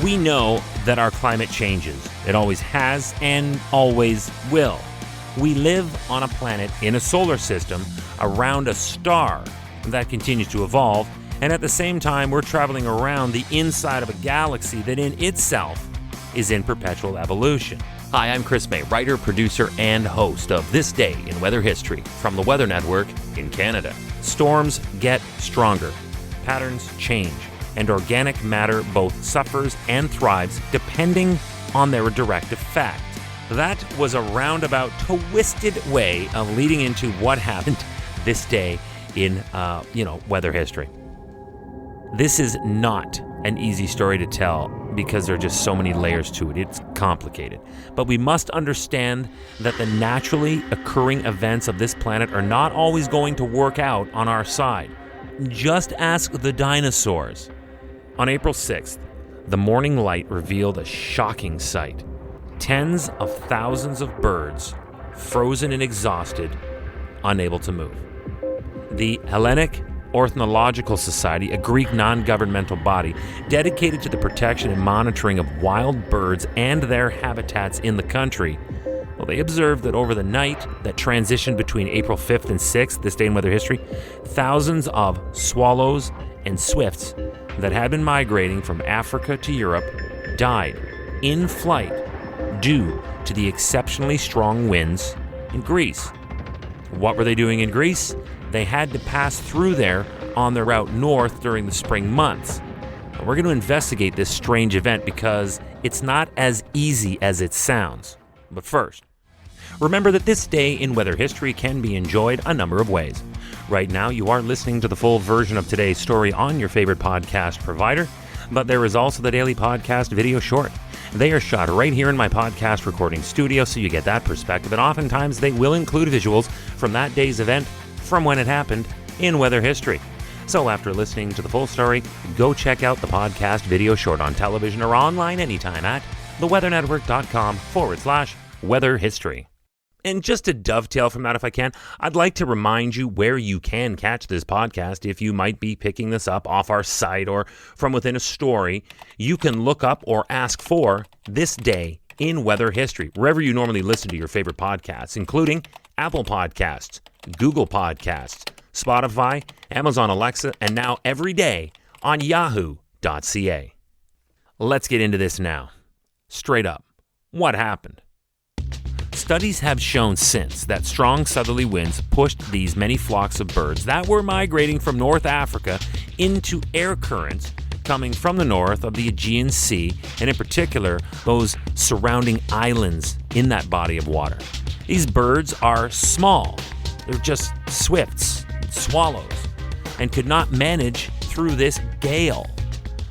We know that our climate changes. It always has and always will. We live on a planet in a solar system around a star that continues to evolve, and at the same time, we're traveling around the inside of a galaxy that in itself is in perpetual evolution. Hi, I'm Chris May, writer, producer, and host of This Day in Weather History from the Weather Network in Canada. Storms get stronger, patterns change, and organic matter both suffers and thrives depending on their direct effect. That was a roundabout, twisted way of leading into what happened this day in, weather history. This is not an easy story to tell because there are just so many layers to it. It's complicated. But we must understand that the naturally occurring events of this planet are not always going to work out on our side. Just ask the dinosaurs. On April 6th, the morning light revealed a shocking sight. Tens of thousands of birds, frozen and exhausted, unable to move. The Hellenic Ornithological Society, a Greek non-governmental body dedicated to the protection and monitoring of wild birds and their habitats in the country, well, they observed that over the night that transitioned between April 5th and 6th, this day in weather history, thousands of swallows and swifts that had been migrating from Africa to Europe died in flight due to the exceptionally strong winds in Greece. What were they doing in Greece? They had to pass through there on their route north during the spring months. And we're going to investigate this strange event because it's not as easy as it sounds. But first, remember that this day in weather history can be enjoyed a number of ways. Right now, you are listening to the full version of today's story on your favorite podcast provider, but there is also the daily podcast video short. They are shot right here in my podcast recording studio, so you get that perspective, and oftentimes they will include visuals from that day's event from when it happened in weather history. So after listening to the full story, go check out the podcast video short on television or online anytime at theweathernetwork.com/weather history. And just to dovetail from that if I can, I'd like to remind you where you can catch this podcast if you might be picking this up off our site or from within a story. You can look up or ask for This Day in Weather History, wherever you normally listen to your favorite podcasts, including Apple Podcasts, Google Podcasts, Spotify, Amazon Alexa, and now every day on yahoo.ca. Let's get into this now. Straight up, what happened? Studies have shown since that strong southerly winds pushed these many flocks of birds that were migrating from North Africa into air currents coming from the north of the Aegean Sea, and in particular, those surrounding islands in that body of water. These birds are small. They're just swifts, swallows, and could not manage through this gale.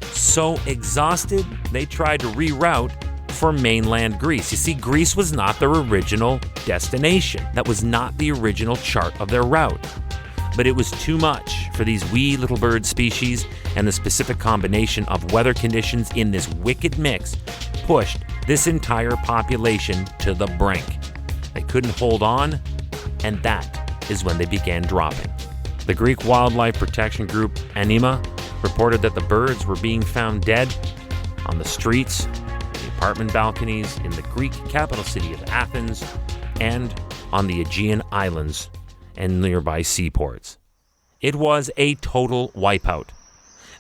So exhausted, they tried to reroute for mainland Greece. You see, Greece was not their original destination. That was not the original chart of their route. But it was too much for these wee little bird species, and the specific combination of weather conditions in this wicked mix pushed this entire population to the brink. They couldn't hold on, and that is when they began dropping. The Greek wildlife protection group Anima reported that the birds were being found dead on the streets, the apartment balconies in the Greek capital city of Athens, and on the Aegean Islands and nearby seaports. It was a total wipeout.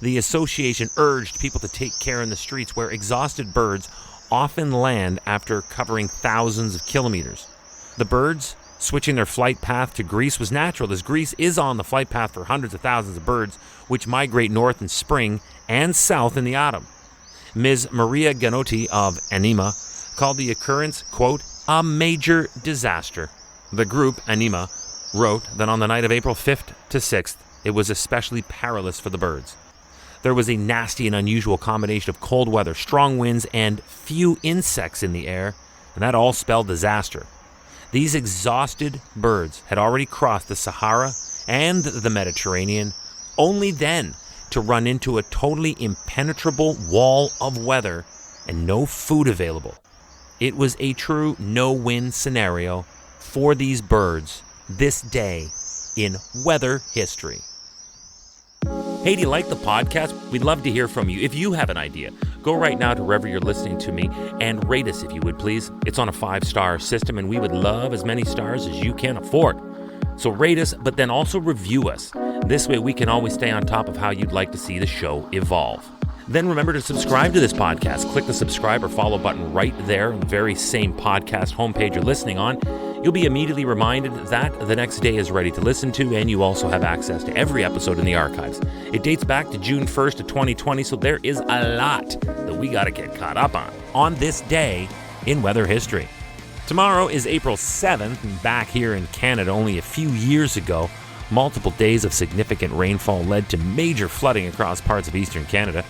The association urged people to take care in the streets where exhausted birds often land after covering thousands of kilometers. The birds switching their flight path to Greece was natural, as Greece is on the flight path for hundreds of thousands of birds which migrate north in spring and south in the autumn. Ms. Maria Ganotti of Anima called the occurrence, quote, a major disaster. The group, Anima, wrote that on the night of April 5th to 6th, it was especially perilous for the birds. There was a nasty and unusual combination of cold weather, strong winds, and few insects in the air, and that all spelled disaster. These exhausted birds had already crossed the Sahara and the Mediterranean, only then to run into a totally impenetrable wall of weather and no food available. It was a true no-win scenario for these birds this day in weather history. Hey, do you like the podcast? We'd love to hear from you. If you have an idea Go right now to wherever you're listening to me and rate us if you would, please. It's on a 5-star system, and we would love as many stars as you can afford. So rate us, but then also review us. This way we can always stay on top of how you'd like to see the show evolve. Then remember to subscribe to this podcast. Click the subscribe or follow button right there on the very same podcast homepage you're listening on. You'll be immediately reminded that the next day is ready to listen to, and you also have access to every episode in the archives. It dates back to June 1st of 2020, so there is a lot that we got to get caught up on this day in weather history. Tomorrow is April 7th, and back here in Canada only a few years ago, multiple days of significant rainfall led to major flooding across parts of eastern Canada.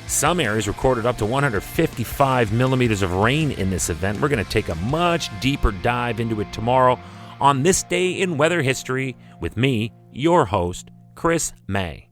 Some areas recorded up to 155 millimeters of rain in this event. We're going to take a much deeper dive into it tomorrow on this day in weather history with me, your host, Chris May.